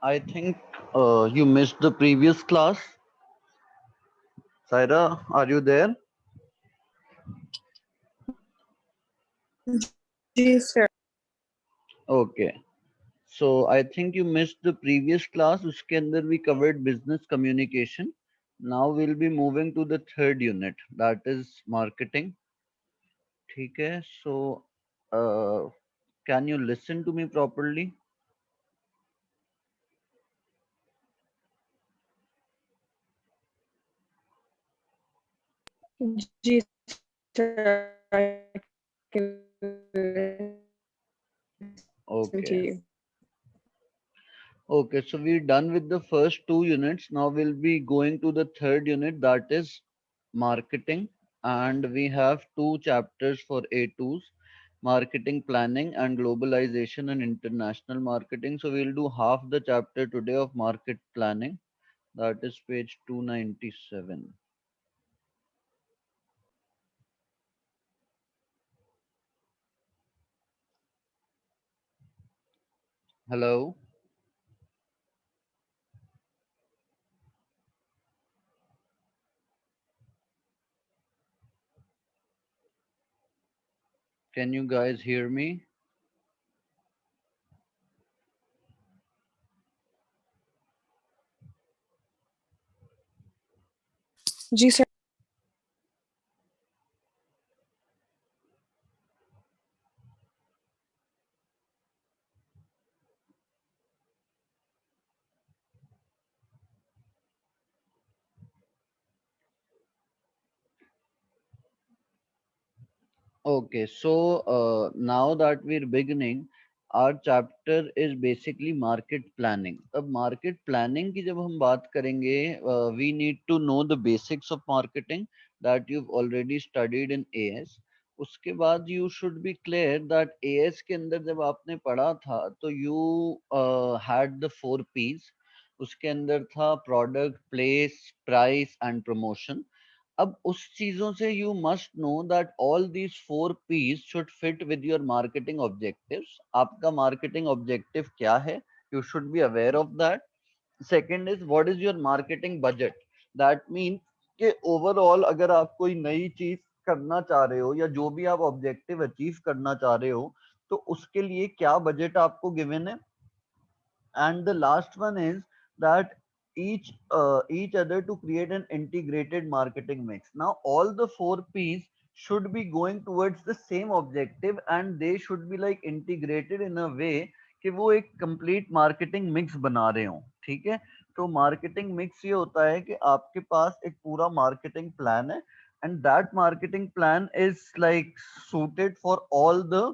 I think you missed the previous class. Saira, are you there? जी sir. Okay. So I think you missed the previous class. उसके अंदर we covered business communication. Now we'll be moving to the third unit, that is marketing. ठीक है. So can you listen to me properly? जी sir. I can listen Okay. to you. Okay, so we're done with the first two units. Now we'll be going to the third unit, that is marketing. And we have two chapters for A2s, marketing planning and globalization and international marketing. So we'll do half the chapter today of market planning. That is page 297. Hello, can you guys hear me? जी sir. Okay, so now that we're beginning, our chapter is basically market planning. अब market planning की जब हम बात करेंगे, we need to know the basics of marketing that you've already studied in AS. उसके बाद you should be clear that AS के अंदर जब आपने पढ़ा था तो you had the 4 P's. उसके अंदर था product, place, price and promotion. अब उस चीजों से you must know that all these 4 P's should fit with your marketing objectives. आपका मार्केटिंग ऑब्जेक्टिव क्या है? You should be aware of that. Second is what is your marketing budget. That mean कि overall अगर आप कोई नई चीज करना चाह रहे हो या जो भी आप ऑब्जेक्टिव अचीव करना चाह रहे हो तो उसके लिए क्या बजट आपको गिवन है. And the last one is that each other to create an integrated marketing mix. Now all the 4 P's should be going towards the same objective and they should be like integrated in a way कि वो एक complete marketing mix बना रहे हो. ठीक है. तो marketing mix ये होता है कि आपके पास एक पूरा marketing plan है and that marketing plan is like suited for all the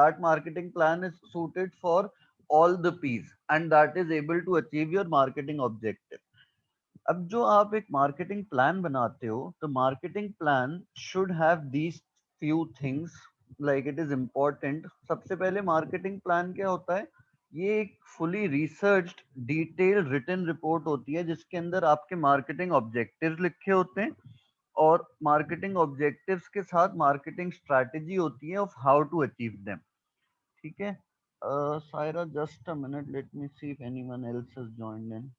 that marketing plan is suited for all the P's and that is able to achieve your marketing objective. अब जो आप एक marketing plan बनाते हो तो marketing plan should have these few things like it is important. सबसे पहले marketing plan क्या होता है? ये एक fully researched detailed written report होती है जिसके अंदर आपके marketing objectives लिखे होते हैं और marketing objectives के साथ marketing strategy होती है of how to achieve them. ठीक है. Saira, just a minute. Let me see if anyone else has joined in.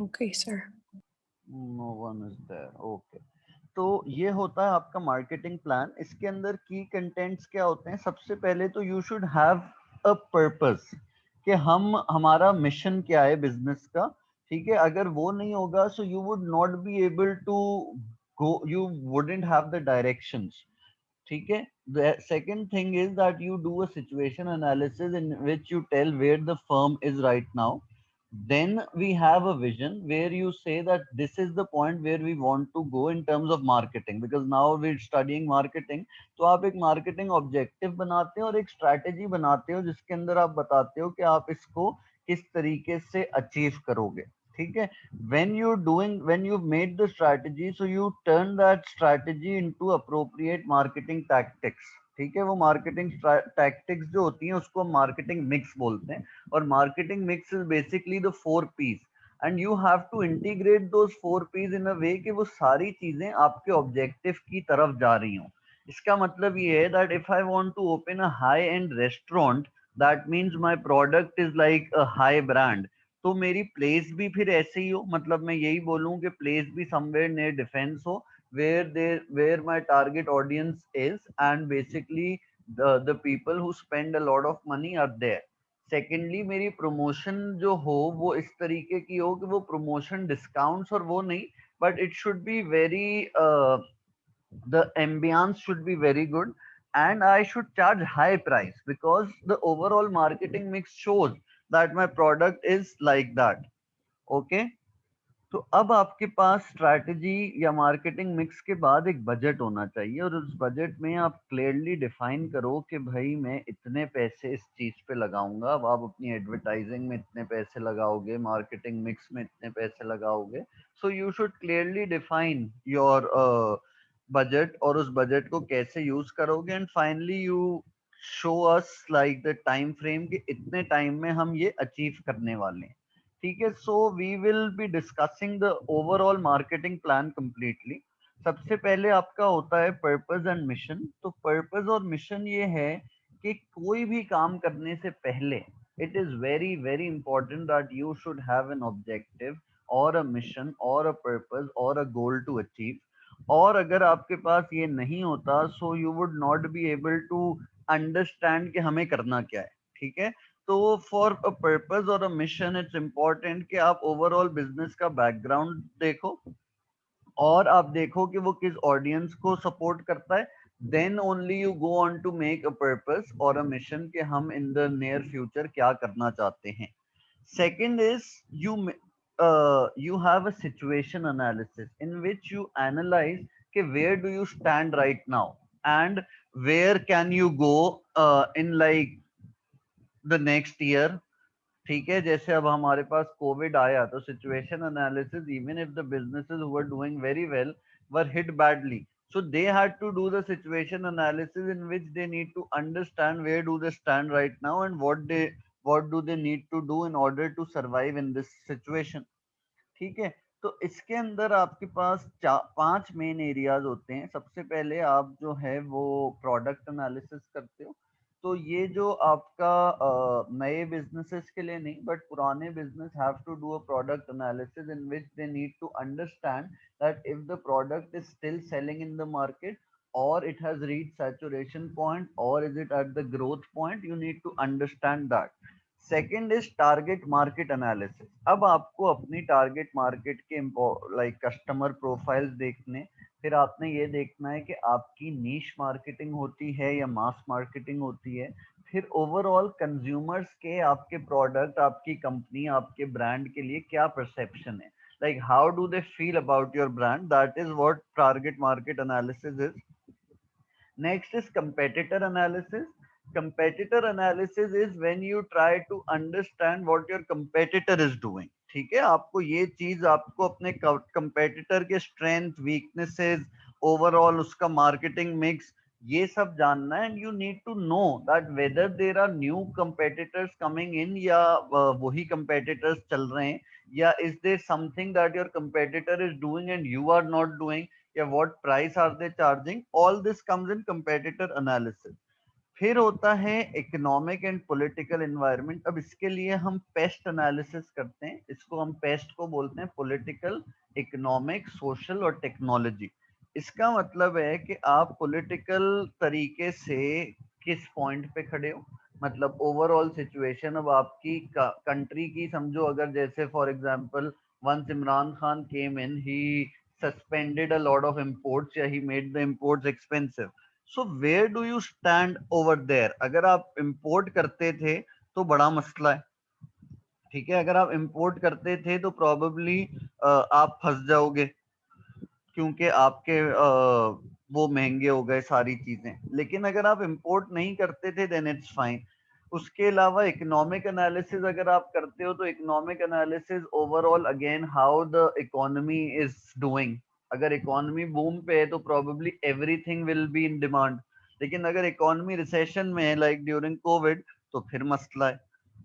Okay sir. No one is there. Okay. तो ये होता है आपका मार्केटिंग प्लान. इसके अंदर की कंटेंट्स क्या होते हैं? सबसे पहले तो you should have a purpose कि हम हमारा मिशन क्या है बिजनेस का. ठीक है. अगर वो नहीं होगा so you would not be able to go, you wouldn't have the directions. ठीक है. The second thing is that you do a situation analysis in which you tell where the firm is right now. Then we have a vision where you say that this is the point where we want to go in terms of marketing because now we're studying marketing. तो आप एक marketing objective बनाते हो और एक strategy बनाते हो जिसके अंदर आप बताते हो कि आप इसको किस तरीके से अचीव करोगे. ठीक है. When you've made the strategy, so you turn that strategy into appropriate marketing tactics. ठीक है. वो मार्केटिंग टैक्टिक्स जो होती हैं उसको हम मार्केटिंग मिक्स बोलते हैं और marketing mix is basically the 4 P's and you have to integrate those 4 P's in a way कि वो सारी चीजें आपके ऑब्जेक्टिव की तरफ जा रही हों. इसका मतलब ये है that if I want to open a high end restaurant that means my product is like a high brand, तो मेरी प्लेस भी फिर ऐसे ही हो, मतलब मैं यही बोलूं कि प्लेस भी समवेयर नियर डिफेंस हो, where my target audience is, and basically the people who spend a lot of money are there. Secondly मेरी प्रमोशन जो हो वो इस तरीके की हो कि वो प्रमोशन डिस्काउंट्स और वो नहीं, but it should be very, the ambience should be very good, and I should charge high price because the overall marketing mix shows that my product is like that. Okay, तो अब आपके पास strategy या marketing mix के बाद एक budget होना चाहिए, और उस बजट में आप क्लियरली डिफाइन करो कि भाई मैं इतने पैसे इस चीज पे लगाऊंगा। अब आप अपनी एडवर्टाइजिंग में इतने पैसे लगाओगे, मार्केटिंग मिक्स में इतने पैसे लगाओगे, so you should clearly define your budget, और उस बजट को कैसे यूज करोगे, and finally you show us like the time frame कि इतने टाइम में हम ये अचीव करने वाले हैं। ठीक है, so we will be discussing the overall marketing plan completely. सबसे पहले आपका होता है पर्पस एंड मिशन। तो पर्पस और मिशन ये है कि कोई भी काम करने से पहले it is very very important that you should have an objective और अ मिशन और अ पर्पस और अ गोल टू अचीव। और अगर आपके पास ये नहीं होता, so you would not be able to understand कि हमें करना क्या है। ठीक है, तो फॉर अ पर्पस और अ मिशन इट्स इम्पोर्टेंट कि आप ओवरऑल बिजनेस का बैकग्राउंड देखो, और आप देखो कि वो किस ऑडियंस को सपोर्ट करता है। Then only you go on to make a purpose और अ मिशन कि हम इन द नियर फ्यूचर क्या करना चाहते हैं। Second is you have a situation analysis in which you analyze कि where do you stand right now and where can you go in like the next year। ठीक है, जैसे अब हमारे पास कोविड आया तो situation analysis, even if the businesses who were doing very well were hit badly, so they had to do the situation analysis in which they need to understand where do they stand right now and what do they need to do in order to survive in this situation। ठीक है, तो इसके अंदर आपके पास 5 main areas होते हैं। सबसे पहले आप जो है वो प्रोडक्ट एनालिसिस करते हो। तो ये जो आपका नए बिजनेसेस के लिए नहीं, बट पुराने business have to do a product analysis in which they need to understand that if the product is still selling in the market, or it has reached saturation point, or is it at the growth point, you need to understand that। Second is target market analysis. अब आपको अपनी target market के like customer profiles देखने, फिर आपने ये देखना है कि आपकी नीश मार्केटिंग होती है या मास मार्केटिंग होती है, फिर ओवरऑल कंज्यूमर्स के आपके प्रोडक्ट, आपकी कंपनी, आपके ब्रांड के लिए क्या परसेप्शन है, like how do they feel about your brand, that is what target market analysis is. Next is competitor analysis. Competitor analysis is when you try to understand what your competitor is doing। ठीक है, आपको ये चीज, आपको अपने competitor के strength, weaknesses, overall उसका marketing mix, ये सब जानना है। And you need to know that whether there are new competitors coming in, या वही कंपेटिटर्स चल रहे हैं, या is there something that your competitor is doing and you are not doing, या what price are they charging। all this comes in competitor analysis। फिर होता है इकोनॉमिक एंड पॉलिटिकल एनवायरनमेंट। अब इसके लिए हम पेस्ट एनालिसिस करते हैं, इसको हम पेस्ट को बोलते हैं पॉलिटिकल, इकोनॉमिक, सोशल और टेक्नोलॉजी। इसका मतलब है कि आप पॉलिटिकल तरीके से किस पॉइंट पे खड़े हो, मतलब ओवरऑल सिचुएशन। अब आपकी कंट्री की समझो, अगर जैसे for example once Imran Khan came in, he suspended a lot of imports, या he made the imports expensive। So where do you stand over there. अगर आप इंपोर्ट करते थे तो बड़ा मसला है। ठीक है, अगर आप इंपोर्ट करते थे तो प्रॉबेबली आप फंस जाओगे, क्योंकि आपके वो महंगे हो गए सारी चीजें। लेकिन अगर आप इंपोर्ट नहीं करते थे देन इट्स फाइन। उसके अलावा इकोनॉमिक एनालिसिस अगर आप करते हो, तो economic analysis overall again how the economy is doing. अगर इकोनॉमी बूम पे है तो probably everything will be in demand. लेकिन अगर इकोनॉमी रिसेशन में है लाइक ड्यूरिंग कोविड, तो फिर मसला है।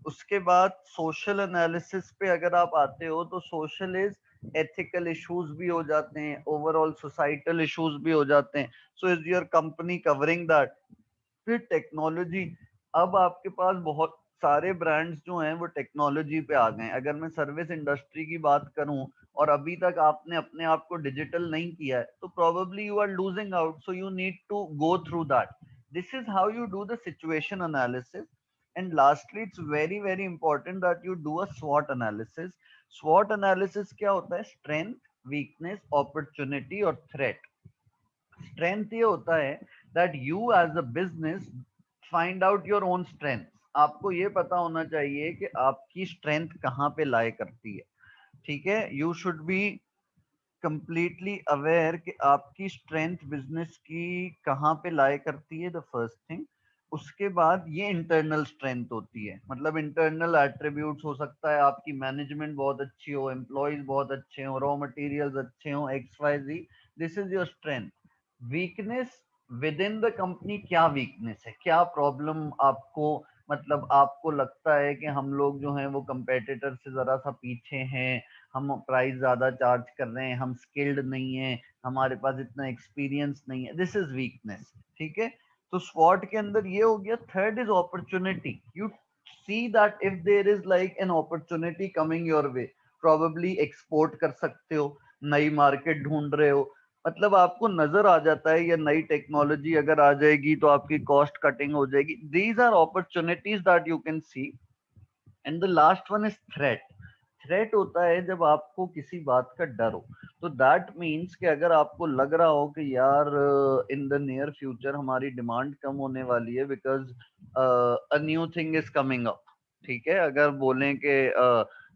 उसके बाद सोशल एनालिसिस पे अगर आप आते हो, तो सोशल इज एथिकल इश्यूज भी हो जाते हैं, ओवरऑल सोसाइटल इश्यूज भी हो जाते हैं। So is your company covering that. फिर टेक्नोलॉजी, अब आपके पास बहुत सारे ब्रांड्स जो हैं वो टेक्नोलॉजी पे आ गए हैं। अगर मैं सर्विस इंडस्ट्री की बात करूं और अभी तक आपने अपने आप को डिजिटल नहीं किया है तो probably you are losing out, so you need to go through that. This is how you do the situation analysis. And lastly it's very very important that you do a स्वॉट analysis. स्वॉट analysis क्या होता है? Strength, weakness, opportunity और threat. Strength ये होता है that you as a business find out your own strength. आपको ये पता होना चाहिए कि आपकी स्ट्रेंथ कहाँ पे लाई करती है। ठीक है, you should be completely aware कि आपकी स्ट्रेंथ बिजनेस की कहाँ पे लाई करती है, द फर्स्ट थिंग। उसके बाद ये इंटरनल स्ट्रेंथ होती है, मतलब इंटरनल एट्रीब्यूट्स हो सकता है आपकी मैनेजमेंट बहुत अच्छी हो, एम्प्लॉयज बहुत अच्छे हो, रॉ मटेरियल्स अच्छे हो, X Y Z, this is your strength. Weakness, within the company क्या वीकनेस है, क्या प्रॉब्लम आपको, मतलब आपको लगता है कि हम लोग जो हैं वो कंपेटिटर से जरा सा पीछे हैं, हम प्राइस ज्यादा चार्ज कर रहे हैं, हम स्किल्ड नहीं है, हमारे पास इतना एक्सपीरियंस नहीं है, दिस इज वीकनेस। ठीक है, तो स्वॉट के अंदर ये हो गया। Third is opportunity. You see that if there is like an opportunity coming your way, probably export कर सकते हो, नई मार्केट ढूंढ रहे हो, मतलब आपको नजर आ जाता है या नई टेक्नोलॉजी अगर आ जाएगी तो आपकी कॉस्ट कटिंग हो जाएगी। These are opportunities that you can see. And the last one is threat. Threat होता है जब आपको किसी बात का डर हो। तो दैट मीन्स कि अगर आपको लग रहा हो कि यार इन द नियर फ्यूचर हमारी डिमांड कम होने वाली है because a new thing is coming up. ठीक है, अगर बोलें कि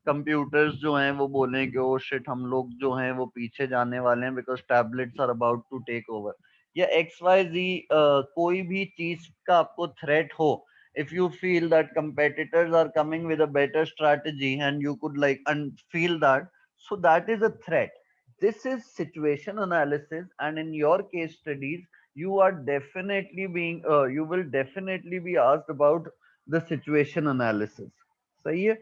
कंप्यूटर्स जो हैं वो बोलें कि ओ शिट हम लोग जो हैं वो पीछे जाने वाले हैं because tablets are about to take over, या एक्स वाई जी कोई भी चीज का आपको थ्रेट हो, if you feel that competitors are coming with a better strategy and you could like feel that, so that is a threat. This is situation analysis, and in your case studies you are definitely being you will definitely be asked about the situation analysis. सही है।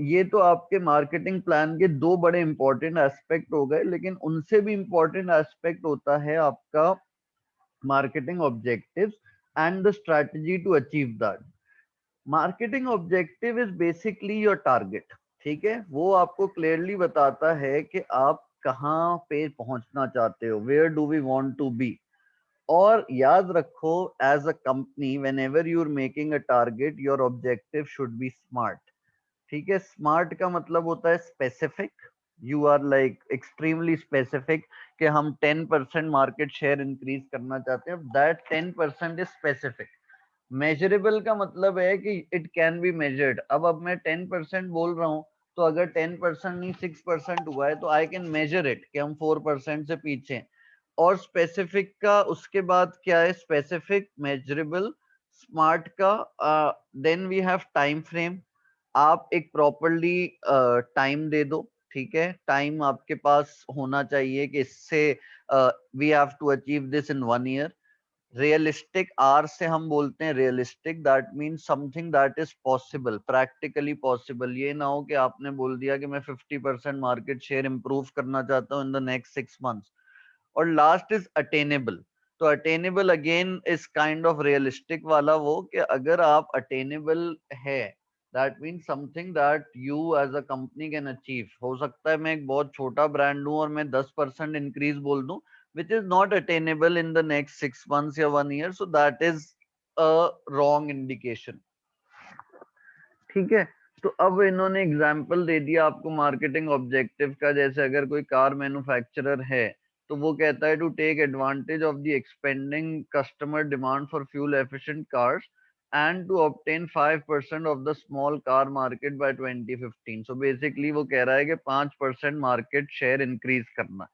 ये तो आपके marketing plan के दो बड़े important aspect हो गए, लेकिन उनसे भी इंपॉर्टेंट एस्पेक्ट होता है आपका marketing objectives and the strategy to achieve that. Marketing objective is basically your target. ठीक है, वो आपको क्लियरली बताता है कि आप कहाँ पे पहुंचना चाहते हो, where do we want to be. और याद रखो, as a company whenever you are making a target your objective should be smart. ठीक है, स्मार्ट का मतलब होता है specific. You are like extremely specific कि हम 10% मार्केट शेयर इंक्रीज करना चाहते हैं, दैट 10% इज स्पेसिफिक। मेजरेबल का मतलब है कि इट कैन बी मेजर्ड। अब मैं 10% बोल रहा हूँ, तो अगर 10% नहीं 6% हुआ है तो आई कैन मेजर इट कि हम 4% से पीछे हैं। और स्पेसिफिक का उसके बाद क्या है? स्पेसिफिक, मेजरेबल, स्मार्ट का then we have time frame. आप एक प्रॉपरली टाइम दे दो। ठीक है, टाइम आपके पास होना चाहिए कि इससे we have to achieve this in 1 year. Realistic, R से हम बोलते हैं realistic, that means something that is possible, practically possible. ये ना हो कि आपने बोल दिया कि मैं 50% मार्केट शेयर इंप्रूव करना चाहता हूँ इन द नेक्स्ट 6 मंथ्स। और लास्ट इज अटेनेबल। तो attainable again is kind of realistic वाला, वो कि अगर आप अटेनेबल है, that mean something that you as a company can achieve. हो सकता है मैं एक बहुत छोटा ब्रांड हूं और मैं 10% इंक्रीज बोल दूं, which is not attainable in the next 6 months या 1 year, so that is a wrong indication. ठीक है, तो अब इन्होंने एग्जाम्पल दे दिया आपको मार्केटिंग ऑब्जेक्टिव का। जैसे अगर कोई कार मैन्युफैक्चरर है तो वो कहता है to take advantage of the expanding customer demand for fuel efficient cars and to obtain 5% of the small car market by 2015। So basically वो कह रहा है कि 5% मार्केट शेयर इंक्रीज करना।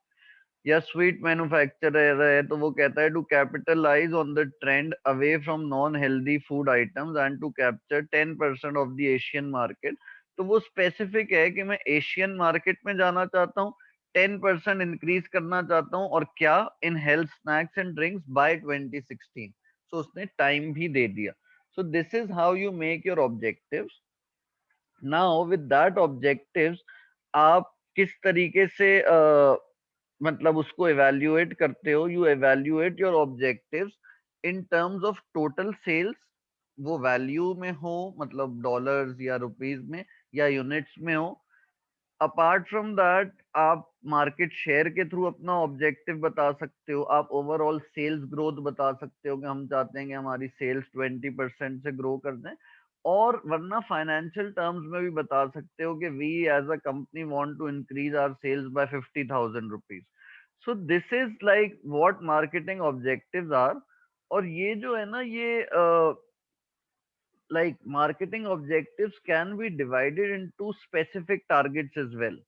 या स्वीट मैन्युफैक्चरर है तो वो कहता है to capitalize on the trend away from non healthy food items and to capture 10% of the Asian market. तो वो स्पेसिफिक है कि मैं एशियन मार्केट में जाना चाहता हूँ, 10% इंक्रीज करना चाहता हूँ, और क्या? In health snacks and drinks by 2016। So उसने टाइम भी दे दिया। So this is how you make your objectives. Now with that objectives आप किस तरीके से मतलब उसको एवेल्युएट करते हो? You evaluate your objectives in terms of total sales, वो वैल्यू में हो, मतलब डॉलर्स या रुपीस में या यूनिट्स में हो। अपार्ट फ्रॉम दैट आप मार्केट शेयर के थ्रू अपना ऑब्जेक्टिव बता सकते हो, आप ओवरऑल सेल्स ग्रोथ बता सकते हो कि हम चाहते हैं कि हमारी सेल्स 20% से ग्रो कर दें, और वरना फाइनेंशियल टर्म्स में भी बता सकते हो कि we as a company want to increase our sales by 50,000 rupees. So this is like what marketing objectives are. और ये जो है ना, ये like marketing objectives can be divided into specific targets as well।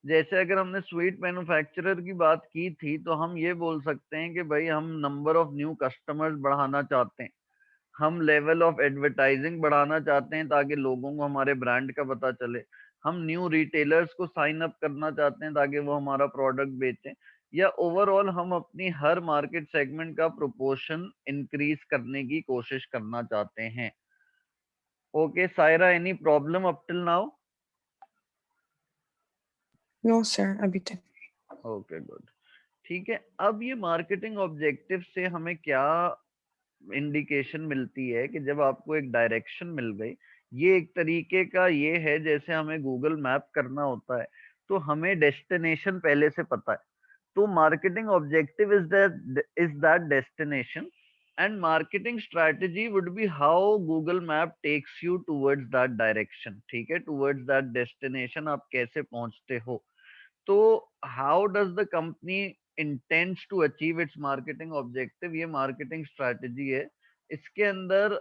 जैसे अगर हमने स्वीट मैन्युफैक्चरर की बात की थी, तो हम ये बोल सकते हैं कि भाई हम नंबर ऑफ न्यू कस्टमर्स बढ़ाना चाहते हैं, हम लेवल ऑफ एडवर्टाइजिंग बढ़ाना चाहते हैं ताकि लोगों को हमारे ब्रांड का पता चले, हम न्यू रिटेलर्स को साइन अप करना चाहते हैं ताकि वो हमारा प्रोडक्ट बेचें, या ओवरऑल हम अपनी हर मार्केट सेगमेंट का प्रोपोर्शन इंक्रीज करने की कोशिश करना चाहते हैं। Okay Saira, any problem up till now? No, sir. अभी तक। Okay good. ठीक है, अब ये मार्केटिंग ऑब्जेक्टिव से हमें क्या इंडिकेशन मिलती है कि जब आपको एक डायरेक्शन मिल गई, ये एक तरीके का ये है जैसे हमें गूगल मैप करना होता है, तो हमें डेस्टिनेशन पहले से पता है। तो marketing objective is that destination, and marketing strategy would be how Google map takes you towards that direction. ठीक है, टुवर्ड्स दैट डेस्टिनेशन आप कैसे पहुंचते हो। तो how does the company intends to achieve its marketing objective, ये marketing strategy है। इसके अंदर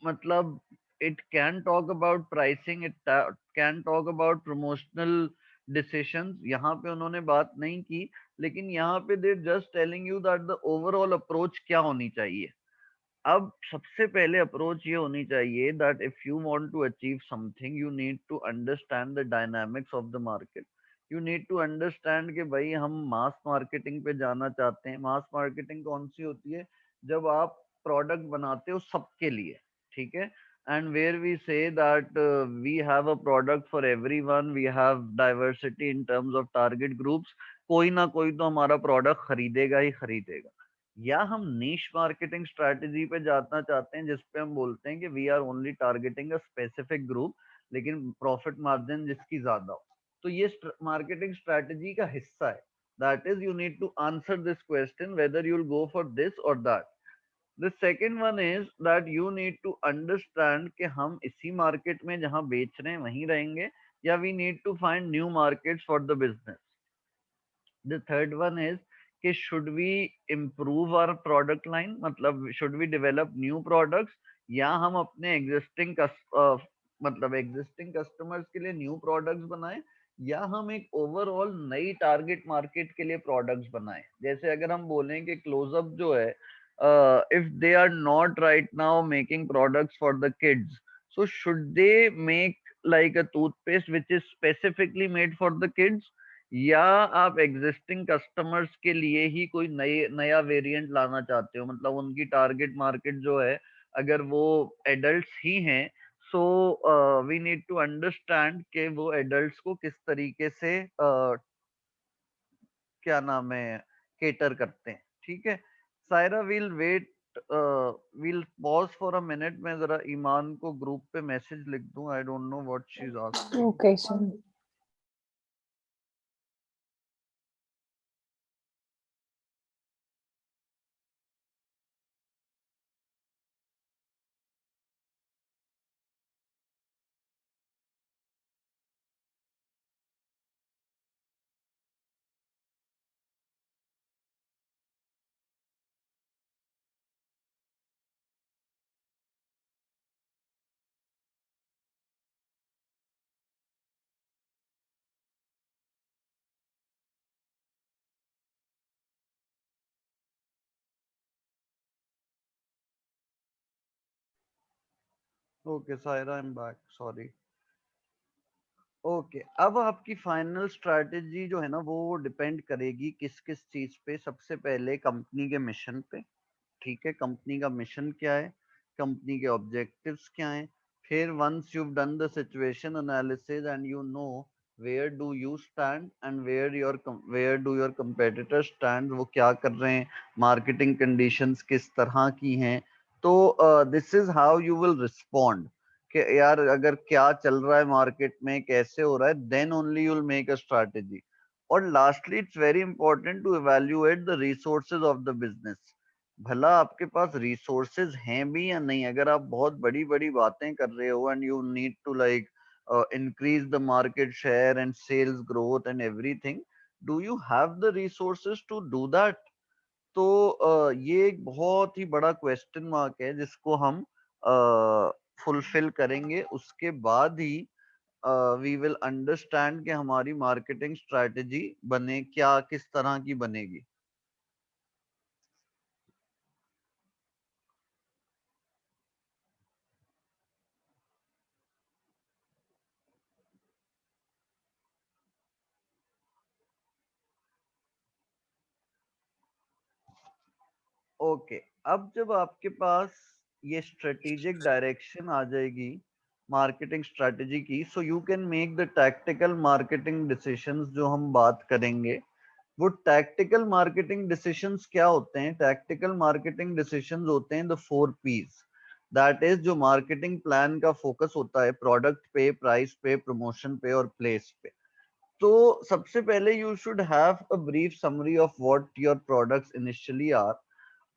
मतलब it can talk about pricing, it can talk about promotional decisions, यहाँ पे उन्होंने बात नहीं की, लेकिन यहाँ पे they just telling you that the overall approach क्या होनी चाहिए। अब सबसे पहले अप्रोच ये होनी चाहिए that if you want to achieve something, you need to understand the dynamics of the market. You need to understand कि भाई हम मास मार्केटिंग पे जाना चाहते हैं। मास मार्केटिंग कौन सी होती है? जब आप प्रोडक्ट बनाते हो सबके लिए, ठीक है, and where we say that we have a product for everyone, we have diversity in terms of target groups, कोई ना कोई तो हमारा प्रोडक्ट खरीदेगा ही खरीदेगा। या हम नीश मार्केटिंग स्ट्रेटजी पे जाना चाहते हैं जिसपे हम बोलते हैं कि we are only targeting a specific group, लेकिन प्रॉफिट मार्जिन जिसकी ज्यादा हो। तो ये मार्केटिंग स्ट्रेटजी का हिस्सा है। That is you need to answer this question whether you will go for this और that. The second one is that you need to understand कि हम इसी मार्केट में जहां बेच रहे हैं वहीं रहेंगे, या we need to find new markets for the business. The third one is कि should we improve our product line, मतलब should we develop new products, या हम अपने मतलब existing customers के लिए new products बनाएं, या हम एक ओवरऑल नई टारगेट मार्केट के लिए प्रोडक्ट्स बनाएं। जैसे अगर हम बोलें कि क्लोजअप जो है, if they are not right now making products for the kids, so should they make like a toothpaste which is specifically made for the kids, या आप एग्जिस्टिंग कस्टमर्स के लिए ही कोई नया वेरिएंट लाना चाहते हो, मतलब उनकी टारगेट मार्केट जो है अगर वो एडल्ट्स ही हैं, so we need to understand कि वो एडल्ट्स को किस तरीके से क्या नाम है केटर करते हैं। ठीक है Saira, we'll wait, we'll pause for a minute, मैं जरा ईमान को ग्रुप पे मैसेज लिख दूं, I don't know what she is asking. Okay, sir. Okay Saira, I am back, sorry. Okay अब आपकी फाइनल स्ट्रैटेजी जो है ना वो डिपेंड करेगी किस किस चीज पे। सबसे पहले कंपनी के मिशन पे। ठीक है, कंपनी का मिशन क्या है, कंपनी के ऑब्जेक्टिव्स क्या हैं। फिर once you done the situation analysis and you know where do you stand and where do your competitor stand, वो क्या कर रहे हैं, मार्केटिंग कंडीशंस किस तरह की हैं, तो this is how you will respond कि यार अगर क्या चल रहा है मार्केट में, कैसे हो रहा है, then only you will make a strategy. और lastly it's very important to evaluate the resources of the business. भला आपके पास रिसोर्सेज हैं भी या नहीं, अगर आप बहुत बड़ी बड़ी बातें कर रहे हो and you need to like increase the market share and sales growth and everything, do you have the resources to do that? तो ये एक बहुत ही बड़ा क्वेश्चन मार्क है जिसको हम फुलफिल करेंगे, उसके बाद ही वी विल अंडरस्टैंड कि हमारी मार्केटिंग स्ट्रेटेजी बने क्या, किस तरह की बनेगी। ओके, अब जब आपके पास ये स्ट्रेटेजिक डायरेक्शन आ जाएगी मार्केटिंग स्ट्रेटेजी की, so you can make the tactical marketing decisions जो हम बात करेंगे। वो टैक्टिकल मार्केटिंग डिसीजंस क्या होते हैं? टैक्टिकल मार्केटिंग डिसीजंस होते हैं द 4 P's। दैट इज जो मार्केटिंग प्लान का फोकस होता है, प्रोडक्ट पे, प्राइस पे, प्रमोशन पे और प्लेस पे। तो सबसे पहले you should have a brief summary of what your products initially are.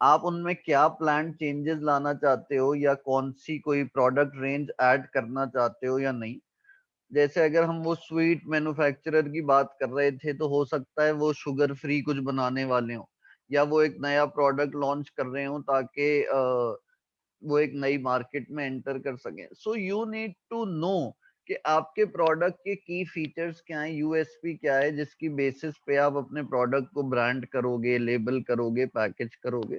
आप उनमें क्या प्लान चेंजेस लाना चाहते हो या कौन सी कोई प्रोडक्ट रेंज ऐड करना चाहते हो या नहीं। जैसे अगर हम वो स्वीट मैन्युफैक्चरर की बात कर रहे थे, तो हो सकता है वो शुगर फ्री कुछ बनाने वाले हो, या वो एक नया प्रोडक्ट लॉन्च कर रहे हो ताकि वो एक नई मार्केट में एंटर कर सके। So you need to know कि आपके प्रोडक्ट के की फीचर्स क्या हैं, यूएसपी क्या है, जिसकी बेसिस पे आप अपने प्रोडक्ट को ब्रांड करोगे, लेबल करोगे, पैकेज करोगे।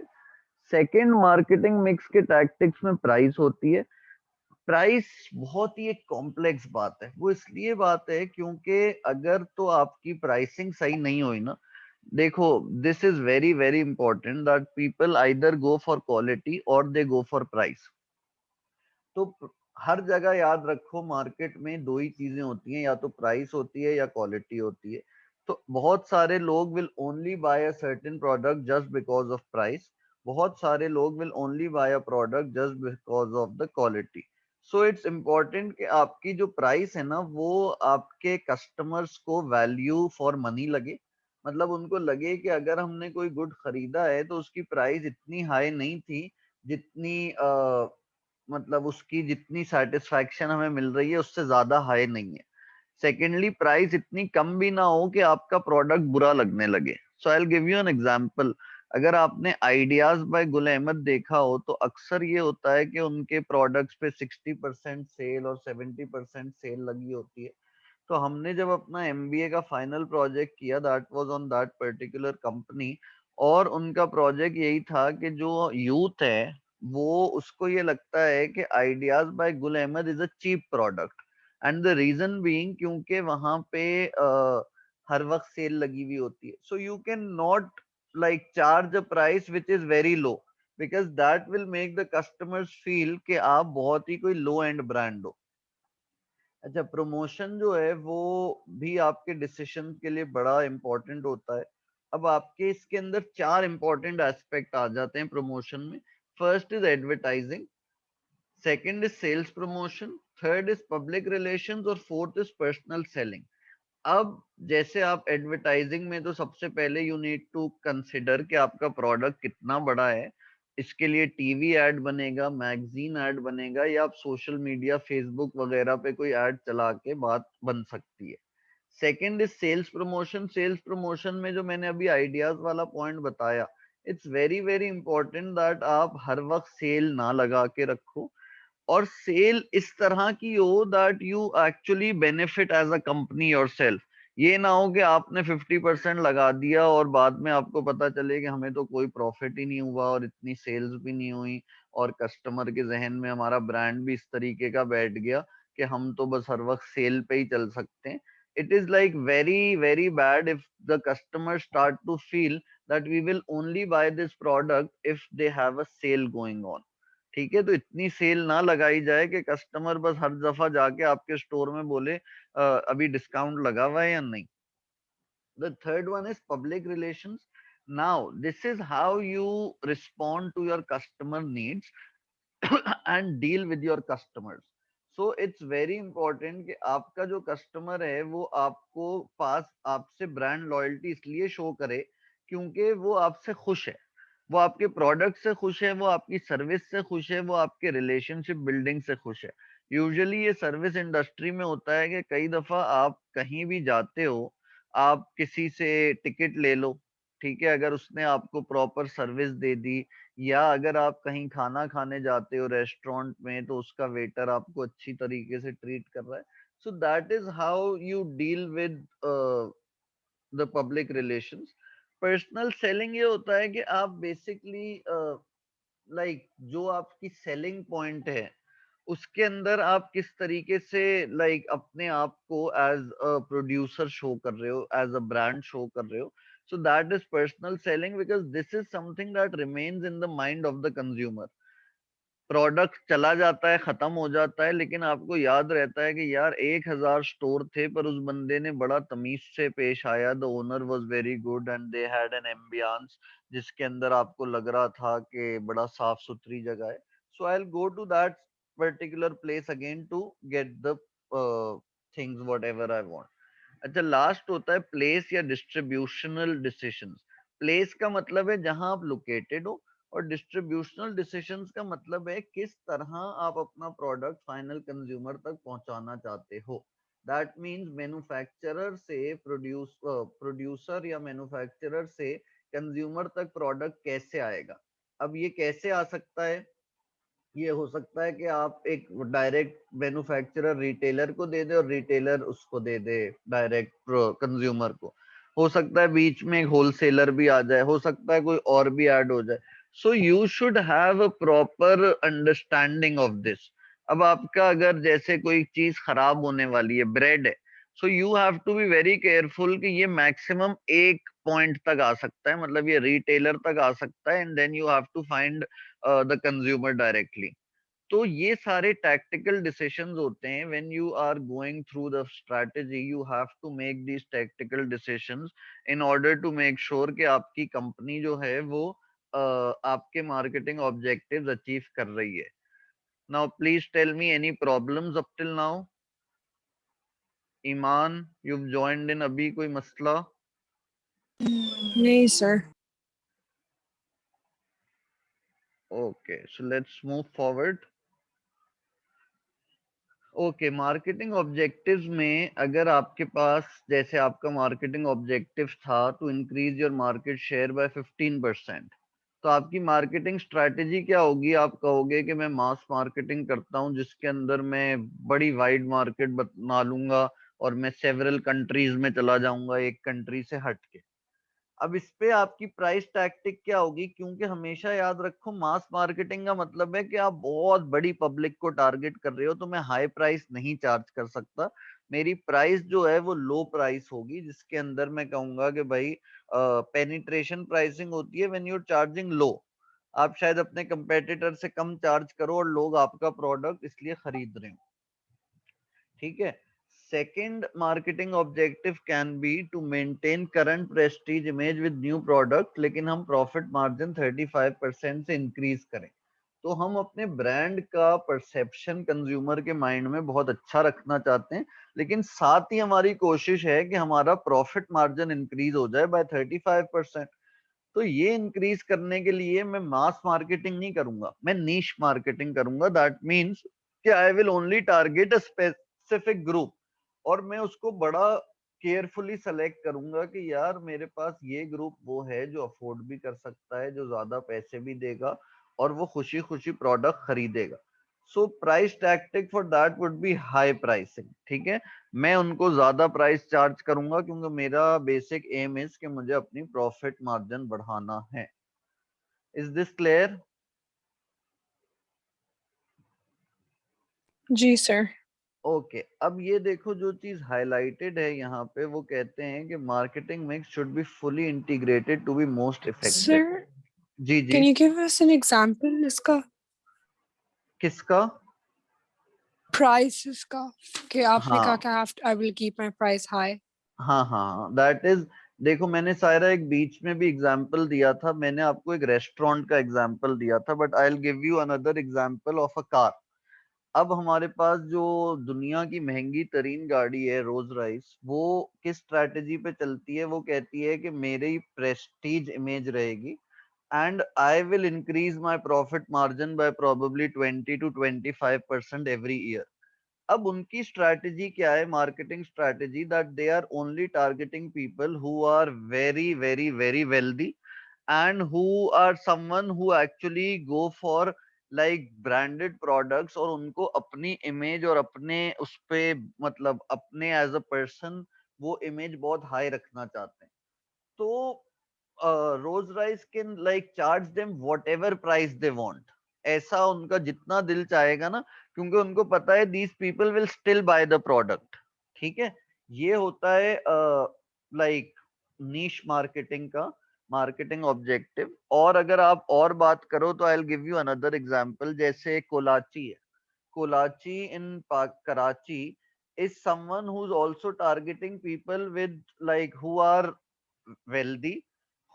सेकंड, मार्केटिंग मिक्स के टैक्टिक्स में प्राइस होती है। प्राइस बहुत ही एक कॉम्प्लेक्स बात है। वो इसलिए बात है क्योंकि अगर तो आपकी प्राइसिंग सही नहीं हुई ना, देखो, this is very very important that people either go for quality और दे गो फॉर प्राइस। तो हर जगह याद रखो, मार्केट में दो ही चीजें होती हैं, या तो प्राइस होती है या क्वालिटी होती है। तो बहुत सारे लोग will only by a certain product just because of price. बहुत सारे लोग will only by a product just because of the quality. So it's important कि आपकी जो प्राइस है ना, वो आपके कस्टमर्स को वैल्यू फॉर मनी लगे। मतलब उनको लगे कि अगर हमने कोई गुड खरीदा है तो उसकी प्राइस इतनी हाई नहीं थी जितनी मतलब उसकी जितनी सेटिस्फैक्शन हमें मिल रही है उससे ज्यादा हाई नहीं है। सेकेंडली, प्राइस इतनी कम भी ना हो कि आपका प्रोडक्ट बुरा लगने लगे। So I will give you an example. अगर आपने आइडियाज बाय गुल अहमद देखा हो, तो अक्सर ये होता है कि उनके प्रोडक्ट्स पे 60% सेल और 70% सेल लगी होती है। तो हमने जब अपना एमबीए का फाइनल प्रोजेक्ट किया, that was on that particular company. और उनका प्रोजेक्ट यही था कि जो यूथ है वो, उसको ये लगता है कि ideas by Gul Ahmed is a cheap product. And the reason being क्योंकि वहां पे हर वक्त सेल लगी हुई होती है। So you can not like charge a price which is very low, because that will make the customers feel कि आप बहुत ही कोई लो एंड ब्रांड हो। अच्छा, प्रमोशन जो है वो भी आपके डिसीजन के लिए बड़ा इंपॉर्टेंट होता है। अब आपके इसके अंदर 4 इंपॉर्टेंट एस्पेक्ट आ जाते हैं प्रमोशन में। First is advertising, second is sales promotion, third is public relations और फोर्थ इज पर्सनल सेलिंग। अब जैसे आप एडवर्टाइजिंग में, तो सबसे पहले यू नीड टू कंसिडर कि आपका प्रोडक्ट कितना बड़ा है। इसके लिए टीवी एड बनेगा, मैगजीन एड बनेगा, या आप सोशल मीडिया, फेसबुक वगैरह पे कोई एड चला के बात बन सकती है। Second is sales promotion. Sales promotion में जो मैंने अभी आइडियाज वाला पॉइंट बताया, it's very very important that आप हर वक्त सेल ना लगा के रखो, और सेल इस तरह की हो that you actually benefit as a company yourself. ये ना हो कि आपने 50% लगा दिया और बाद में आपको पता चले कि हमें तो कोई प्रॉफिट ही नहीं हुआ और इतनी सेल्स भी नहीं हुई, और कस्टमर के जहन में हमारा ब्रांड भी इस तरीके का बैठ गया कि हम तो बस हर वक्त सेल पे ही चल सकते हैं। It is like very very bad if the customer start to feel that we will only buy this product if they have a sale going on। ठीक है, तो इतनी सेल ना लगाई जाए कि कस्टमर बस हर दफा जाके आपके स्टोर में बोले अभी डिस्काउंट लगा हुआ है या नहीं। The third one is public relations. Now, this is how you respond to your customer needs. and deal with your customers. So it's very important कि आपका जो कस्टमर है वो आपको पास आपसे ब्रांड लॉयल्टी इसलिए शो करे क्योंकि वो आपसे खुश है, वो आपके प्रोडक्ट से खुश है, वो आपकी सर्विस से खुश है, वो आपके रिलेशनशिप बिल्डिंग से खुश है। यूजुअली ये सर्विस इंडस्ट्री में होता है कि कई दफा आप कहीं भी जाते हो, आप किसी से टिकट ले लो, ठीक है, अगर उसने आपको प्रॉपर सर्विस दे दी, या अगर आप कहीं खाना खाने जाते हो रेस्टोरेंट में तो उसका वेटर आपको अच्छी तरीके से ट्रीट कर रहा है, so that is how you deal with the public relations. Personal selling ये होता है कि आप बेसिकली लाइक जो आपकी सेलिंग पॉइंट है उसके अंदर आप किस तरीके से लाइक अपने आप को एज अ प्रोड्यूसर शो कर रहे हो, एज अ ब्रांड शो कर रहे हो। So that is personal selling because this is something that remains in the mind of the consumer. Product चला जाता है, खत्म हो जाता है, लेकिन आपको याद रहता है कि यार 1000 स्टोर थे पर उस बंदे ने बड़ा तमीज से पेश आया, the owner was very good and they had an ambience जिसके अंदर आपको लग रहा था कि बड़ा साफ सुथरी जगह है। So I will go to that particular place again to get the things whatever I want. अच्छा, लास्ट होता है प्लेस या डिस्ट्रीब्यूशनल डिसीजंस। प्लेस का मतलब है जहां आप लोकेटेड हो, और डिस्ट्रीब्यूशनल डिसीजंस का मतलब है किस तरह आप अपना प्रोडक्ट फाइनल कंज्यूमर तक पहुंचाना चाहते हो। दैट मींस मैन्युफैक्चरर से प्रोड्यूसर या मैन्युफैक्चरर से कंज्यूमर तक प्रोडक्ट कैसे आएगा। अब ये कैसे आ सकता है, ये हो सकता है कि आप एक डायरेक्ट मैन्युफैक्चरर रिटेलर को दे दे और रिटेलर उसको दे दे डायरेक्ट कंज्यूमर को। हो सकता है बीच में एक होलसेलर भी आ जाए, हो सकता है कोई और भी ऐड हो जाए। So you should have a proper understanding of this. अब आपका अगर जैसे कोई चीज खराब होने वाली है, ब्रेड है, so you have to be very careful कि ये मैक्सिमम एक पॉइंट तक आ सकता है, मतलब ये रिटेलर तक आ सकता है, and then you have to find the consumer directly. तो ये सारे टैक्टिकल डिसीजंस होते हैं। When you are going through the strategy you have to make these tactical decisions in order to make sure कि आपकी कंपनी जो है वो आपके मार्केटिंग ऑब्जेक्टिव्स अचीव कर रही है। Now please tell me any problems up till now. Iman, you joined in, अभी कोई मसला? नहीं sir. Okay, so let's move forward. Okay, marketing objectives में अगर आपके पास जैसे आपका मार्केटिंग ऑब्जेक्टिव था to increase your market share by 15%, तो आपकी मार्केटिंग स्ट्रैटेजी क्या होगी? आप कहोगे कि मैं मास मार्केटिंग करता हूं जिसके अंदर मैं बड़ी वाइड मार्केट बना लूंगा और मैं सेवरल कंट्रीज में चला जाऊंगा, एक कंट्री से हट के। अब इस पे आपकी प्राइस टैक्टिक क्या होगी? क्योंकि हमेशा याद रखो मास मार्केटिंग का मतलब है कि आप बहुत बड़ी पब्लिक को टारगेट कर रहे हो, तो मैं हाई प्राइस नहीं चार्ज कर सकता। मेरी प्राइस जो है वो लो प्राइस होगी, जिसके अंदर मैं कहूंगा कि भाई पेनिट्रेशन प्राइसिंग होती है व्हेन यू आर चार्जिंग लो। आप शायद अपने कंपेटिटर से कम चार्ज करो और लोग आपका प्रोडक्ट इसलिए खरीद रहे हो, ठीक है। Second marketing objective can be to maintain current prestige image with new product, लेकिन हम प्रॉफिट मार्जिन 35% से इंक्रीज करें। तो हम अपने ब्रांड का परसेप्शन कंज्यूमर के माइंड में बहुत अच्छा रखना चाहते हैं, लेकिन साथ ही हमारी कोशिश है कि हमारा प्रॉफिट मार्जिन इंक्रीज हो जाए बाय 35%। तो ये इंक्रीज करने के लिए मैं मास मार्केटिंग नहीं करूंगा, मैं नीश मार्केटिंग करूंगा। दैट मीन्स कि I will only target a specific group, और मैं उसको बड़ा केयरफुली सेलेक्ट करूंगा कि यार मेरे पास ये ग्रुप वो है जो अफोर्ड भी कर सकता है, जो ज्यादा पैसे भी देगा और वो खुशी खुशी प्रोडक्ट खरीदेगा। So price tactic for that would be high pricing, ठीक है। मैं उनको ज्यादा प्राइस चार्ज करूंगा क्योंकि मेरा बेसिक एम इज कि मुझे अपनी प्रॉफिट मार्जिन बढ़ाना है। Is this clear? जी sir. ओके, अब ये देखो जो चीज हाईलाइटेड है यहाँ पे, वो कहते हैं कि marketing mix should be fully integrated to be most effective. Sir, जी जी। can you give us an example इसका? किसका? Price इसका कि आपने कहा हाँ कि I will keep my price high. हाँ हाँ, दैट इज देखो मैंने सायरा एक बीच में भी एग्जांपल दिया था, मैंने आपको एक रेस्टोरेंट का एग्जांपल दिया था, but I will give you another example of a car. अब हमारे पास जो दुनिया की महंगी तरीन गाड़ी है रोज रॉयस, वो किस स्ट्रैटेजी पे चलती है? वो कहती है कि मेरी प्रेस्टीज इमेज रहेगी and I will increase my profit margin by probably 20 to 25% every year. अब उनकी स्ट्रैटेजी क्या है? Marketing strategy that they are only targeting people who are very very very wealthy and who are someone who actually go for like branded products, और उनको अपनी image और अपने उस पे मतलब अपने एज अ पर्सन वो इमेज बहुत हाई रखना चाहते हैं। तो Rolls Royce can like charge them whatever price they want, ऐसा उनका जितना दिल चाहेगा ना, क्योंकि उनको पता है these people will still by the product. ठीक है, ये होता है लाइक नीश मार्केटिंग का मार्केटिंग ऑब्जेक्टिव। और अगर आप और बात करो तो आई will give you another example, जैसे कोलाची है। कोलाची इन Karachi is someone who's also targeting people with like who are wealthy,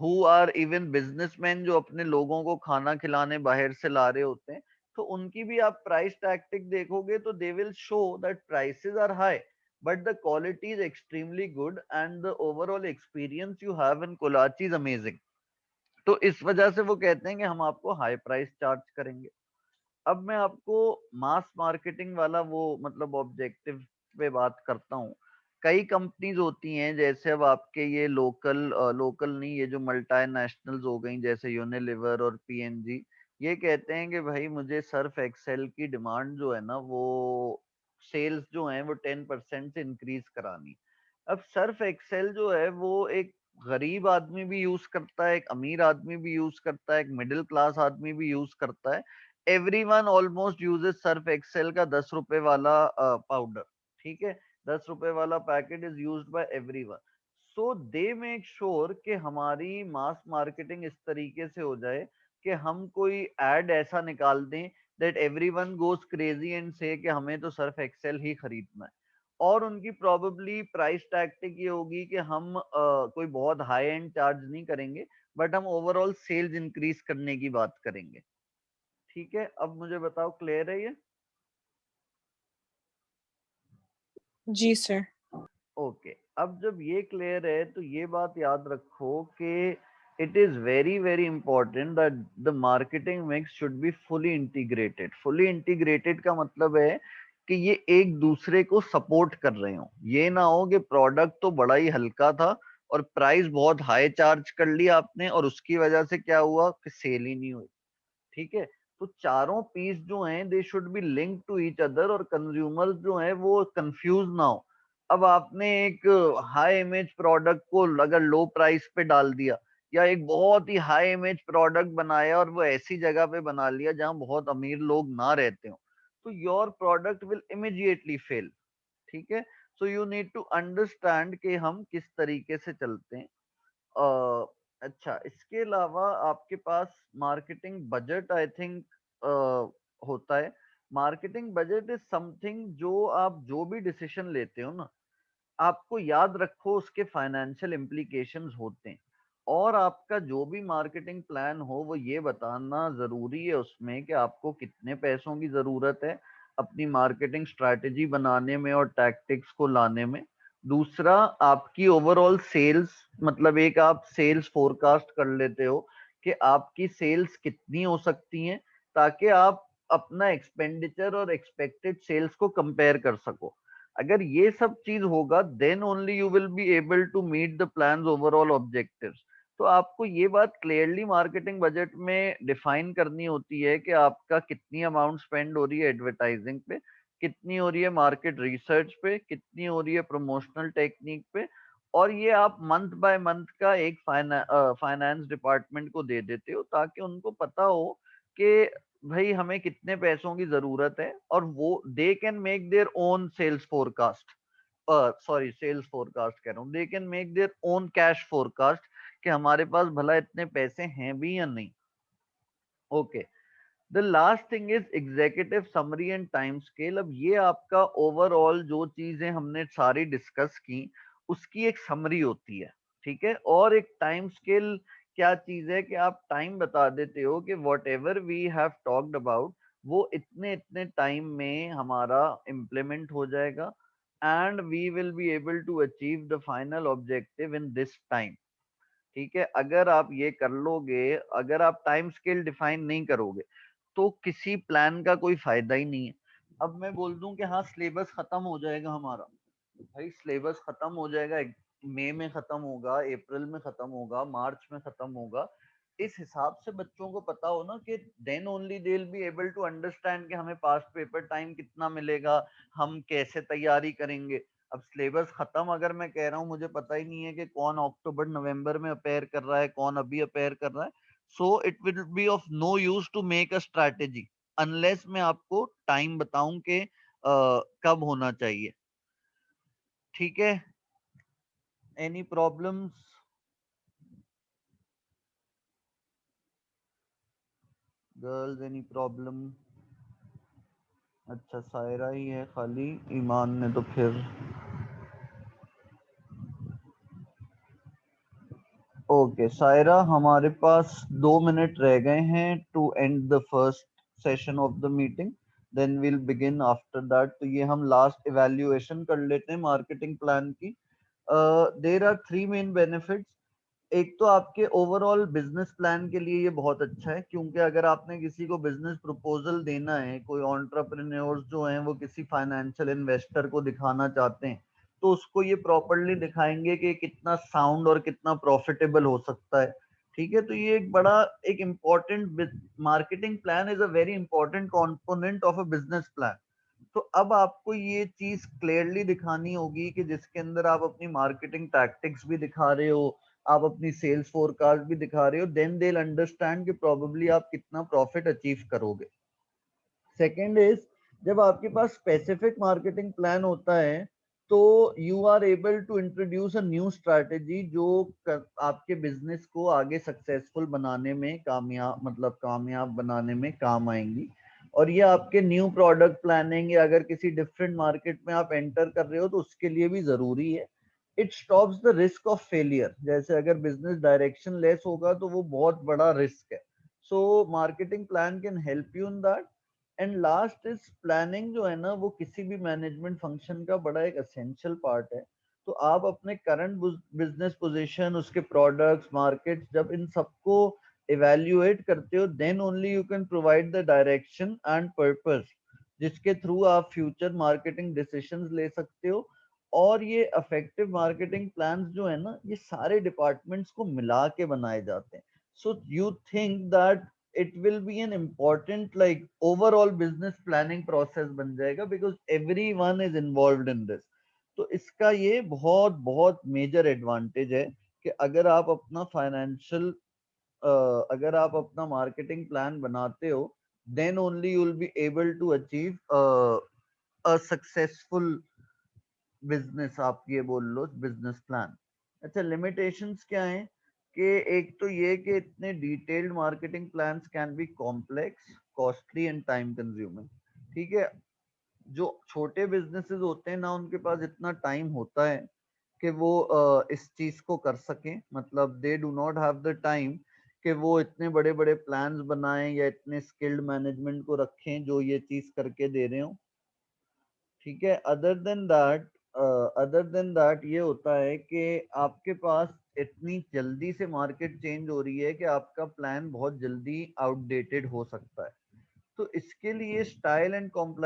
who are even businessmen जो अपने लोगों को खाना खिलाने बाहर से ला रहे होते हैं। तो उनकी भी आप प्राइस टैक्टिक देखोगे तो they will show that prices are high but the quality is extremely good and the overall experience you have in Kolachi is amazing। तो इस वजह से वो कहते हैं कि हम आपको हाई प्राइस चार्ज करेंगे। अब मैं आपको मास मार्केटिंग वाला वो मतलब ऑब्जेक्टिव पे बात करता हूँ। कई कंपनीज होती हैं, जैसे अब आपके ये लोकल लोकल नहीं, ये जो मल्टीनेशनल्स हो गई जैसे यूनिलीवर और पीएनजी, ये कहते हैं कि भाई मुझे सर्फ एक्सेल की डिमांड जो है ना, वो सेल्स जो है वो 10% से इंक्रीज करानी। अब सर्फ एक्सेल जो है वो एक गरीब आदमी भी यूज करता है, एक अमीर आदमी भी यूज करता है, एक मिडिल क्लास आदमी भी यूज करता है। Everyone almost uses Surf Excel का 10 रुपए वाला पाउडर। ठीक है, 10 रुपए वाला packet is used by everyone. So they make sure कि हमारी मास मार्केटिंग इस तरीके से हो जाए कि हम कोई एड ऐसा निकाल दें that everyone goes crazy and से कि हमें तो सर्फ एक्सेल ही खरीदना है। और उनकी प्रोबेबली प्राइस टैक्टिक ये होगी कि हम कोई बहुत हाई एंड चार्ज नहीं करेंगे, बट हम ओवरऑल सेल्स इंक्रीज करने की बात करेंगे। ठीक है, अब मुझे बताओ क्लियर है ये? जी सर। ओके, अब जब ये क्लियर है तो ये बात याद रखो कि it is very very important that the marketing mix should be fully integrated. Fully integrated का मतलब है कि ये एक दूसरे को सपोर्ट कर रहे हो। ये ना हो कि प्रोडक्ट तो बड़ा ही हल्का था और प्राइस बहुत हाई चार्ज कर लिया आपने और उसकी वजह से क्या हुआ कि सेल ही नहीं हुई। ठीक है, तो चारों पीस जो हैं they should be link to each other और कंज्यूमर्स जो हैं वो कंफ्यूज ना हो। अब आपने एक हाई इमेज प्रोडक्ट को अगर लो प्राइस पे डाल दिया, या एक बहुत ही हाई इमेज प्रोडक्ट बनाया और वो ऐसी जगह पे बना लिया जहां बहुत अमीर लोग ना रहते हो, तो your product will immediately fail. ठीक है, so you need to understand कि हम किस तरीके से चलते हैं। अच्छा, इसके अलावा आपके पास मार्केटिंग बजट आई थिंक होता है। मार्केटिंग बजट इज समथिंग जो आप जो भी डिसीजन लेते हो ना, आपको याद रखो उसके फाइनेंशियल इम्प्लीकेशंस होते हैं। और आपका जो भी मार्केटिंग प्लान हो वो ये बताना जरूरी है उसमें कि आपको कितने पैसों की जरूरत है अपनी मार्केटिंग स्ट्रैटेजी बनाने में और टैक्टिक्स को लाने में। दूसरा, आपकी ओवरऑल सेल्स, मतलब एक आप सेल्स फोरकास्ट कर लेते हो कि आपकी सेल्स कितनी हो सकती हैं, ताकि आप अपना एक्सपेंडिचर और एक्सपेक्टेड सेल्स को कंपेयर कर सको। अगर ये सब चीज होगा then only you will be able to meet the plans overall objectives. तो आपको ये बात क्लियरली मार्केटिंग बजट में डिफाइन करनी होती है कि आपका कितनी अमाउंट स्पेंड हो रही है एडवर्टाइजिंग पे, कितनी हो रही है मार्केट रिसर्च पे, कितनी हो रही है प्रमोशनल टेक्निक पे। और ये आप मंथ बाय मंथ का एक फाइनेंस डिपार्टमेंट को दे देते हो ताकि उनको पता हो कि भाई हमें कितने पैसों की जरूरत है, और वो they can make their own sales forecast. Sorry, sales forecast कह रहा हूँ, they can make their own cash forecast कि हमारे पास भला इतने पैसे हैं भी या नहीं। Okay, the last thing is executive summary and time scale. अब ये आपका ओवरऑल जो चीजें हमने सारी डिस्कस की उसकी एक समरी होती है। ठीक है। और एक टाइम स्केल क्या चीज है कि आप टाइम बता देते हो कि whatever we have talked about वो इतने इतने टाइम में हमारा इम्प्लीमेंट हो जाएगा and we will be able to achieve the final objective in this time. ठीक है, अगर आप ये कर लोगे, अगर आप टाइम स्केल डिफाइन नहीं करोगे तो किसी प्लान का कोई फायदा ही नहीं है। अब मैं बोल दूं कि हाँ सिलेबस खत्म हो जाएगा हमारा, भाई सिलेबस खत्म हो जाएगा, मई में खत्म होगा, अप्रैल में खत्म होगा, मार्च में खत्म होगा। इस हिसाब से बच्चों को पता हो ना कि then only they will be able to understand कि हमें पास्ट पेपर टाइम कितना मिलेगा, हम कैसे तैयारी करेंगे। अब सिलेबस खत्म अगर मैं कह रहा हूँ, मुझे पता ही नहीं है कि कौन अक्टूबर नवंबर में अपेयर कर रहा है, कौन अभी अपेयर कर रहा है, so it will be of no use to make a strategy unless मैं आपको टाइम बताऊं कि कब होना चाहिए। ठीक है, any problems girls, any problem? अच्छा सायरा ही है खाली, ईमान ने तो फिर ओके। सायरा हमारे पास 2 मिनट रह गए हैं to end the first session of the meeting, then will begin after that. तो ये हम लास्ट इवैल्यूएशन कर लेते हैं मार्केटिंग प्लान की। There are 3 main benefits. एक तो आपके ओवरऑल बिजनेस प्लान के लिए ये बहुत अच्छा है, क्योंकि अगर आपने किसी को बिजनेस प्रपोजल देना है, कोई एंटरप्रेन्योर्स जो हैं वो किसी फाइनेंशियल इन्वेस्टर को दिखाना चाहते हैं, तो उसको ये प्रॉपरली दिखाएंगे कि कितना साउंड और कितना प्रॉफिटेबल हो सकता है। ठीक है, तो ये एक बड़ा एक important marketing plan is a very important component of a business plan. तो अब आपको ये चीज क्लियरली दिखानी होगी कि जिसके अंदर आप अपनी मार्केटिंग टैक्टिक्स भी दिखा रहे हो, आप अपनी सेल्स फोरकास्ट भी दिखा रहे हो, देन दे विल अंडरस्टैंड कि प्रोबेबली आप कितना प्रॉफिट अचीव करोगे। सेकेंड इज, जब आपके पास स्पेसिफिक मार्केटिंग प्लान होता है तो you are able to introduce a new strategy जो आपके बिजनेस को आगे सक्सेसफुल बनाने में कामयाब, मतलब कामयाब बनाने में काम आएंगी। और ये आपके न्यू प्रोडक्ट प्लानिंग या अगर किसी डिफरेंट मार्केट में आप एंटर कर रहे हो तो उसके लिए भी जरूरी है। It stops the risk of failure. जैसे अगर बिजनेस डायरेक्शन लेस होगा तो वो बहुत बड़ा रिस्क है। So marketing plan can help you in that. And last is planning जो है ना वो किसी भी मैनेजमेंट फंक्शन का बड़ा एक असेंशियल पार्ट है। तो आप अपने करंट बिजनेस पोजीशन, उसके प्रोडक्ट्स, मार्केट्स, जब इन सबको इवेल्युएट करते हो then only you can provide the direction and purpose जिसके थ्रू आप फ्यूचर मार्केटिंग डिसीजंस ले सकते हो। और ये अफेक्टिव मार्केटिंग प्लान्स जो है ना ये सारे डिपार्टमेंट्स को मिला के बनाए जाते हैं। So you think that it will be an important like overall business planning process बन जाएगा because everyone is involved in this। तो इसका ये बहुत बहुत मेजर एडवांटेज है कि अगर आप अपना फाइनेंशियल, अगर आप अपना मार्केटिंग प्लान बनाते हो then only you will be able to achieve a successful business, आप ये बोल लो बिजनेस प्लान। अच्छा लिमिटेशंस क्या हैं कि एक तो ये कि इतने detailed marketing plans can be complex, costly and time consuming. ठीक है, जो छोटे बिजनेसेस होते हैं ना उनके पास इतना टाइम होता है कि वो इस चीज को कर सकें, मतलब they do not have the time कि वो इतने बड़े बड़े प्लान्स बनाएं या इतने स्किल्ड मैनेजमेंट को रखें जो ये चीज करके दे रहे हो। ठीक है, अदर देन दैट ये होता है कि आपके पास इतनी जल्दी से मार्केट चेंज हो रही है कि आपका प्लान बहुत जल्दी आउटडेटेड हो सकता है। तो इसके लिए स्टाइल एंड कॉम्प्लेक्स